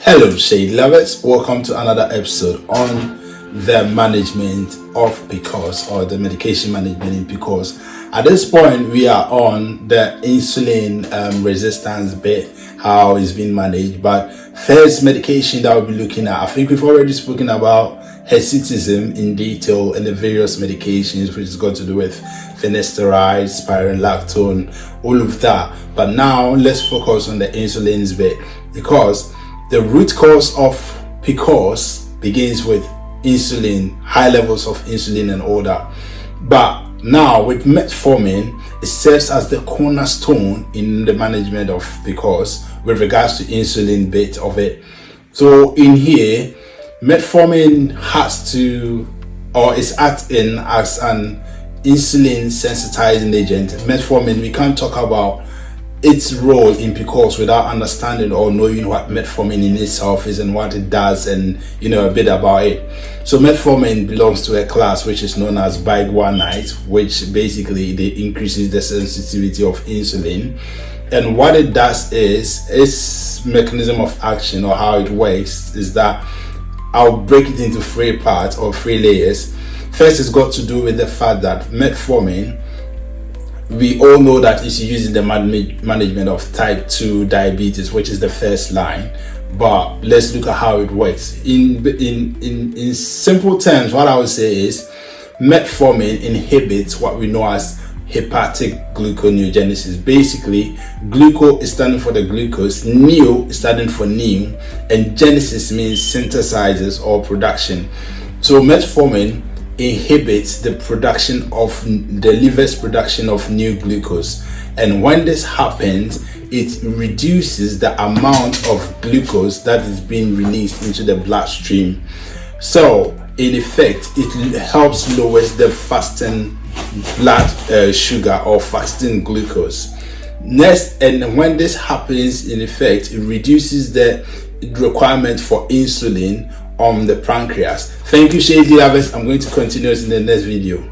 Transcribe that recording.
Hello Shade lovers, welcome to another episode on the management of PCOS, or the medication management in PCOS. At this point we are on the insulin resistance bit, how it's been managed. But first medication that we'll be looking at, I think we've already spoken about hesitism in detail and the various medications which has got to do with finasteride, spironolactone, all of that. But now let's focus on the insulins bit, because the root cause of PCOS begins with insulin, high levels of insulin and all that. But now with metformin, it serves as the cornerstone in the management of PCOS with regards to insulin bit of it. So in here, metformin has to, or is acting as an insulin sensitizing agent. Metformin, we can't talk about its role in PCOS without understanding or knowing what metformin in itself is and what it does, and a bit about it. So metformin belongs to a class which is known as biguanide, which basically it increases the sensitivity of insulin. And what it does is, its mechanism of action, or how it works, is that I'll break it into three parts or three layers. First, it's got to do with the fact that metformin, we all know that it's used in the management of type 2 diabetes, which is the first line. But let's look at how it works. In simple terms, what I would say is metformin inhibits what we know as hepatic gluconeogenesis. Basically, gluco is standing for the glucose, neo is standing for new, and genesis means synthesizes or production. So metformin inhibits the production of the liver's production of new glucose, and when this happens, it reduces the amount of glucose that is being released into the bloodstream. So in effect, it helps lower the fasting blood sugar or fasting glucose. Next, and when this happens, in effect, it reduces the requirement for insulin on the pancreas. Thank you, Shady lovers. I'm going to continue in the next video.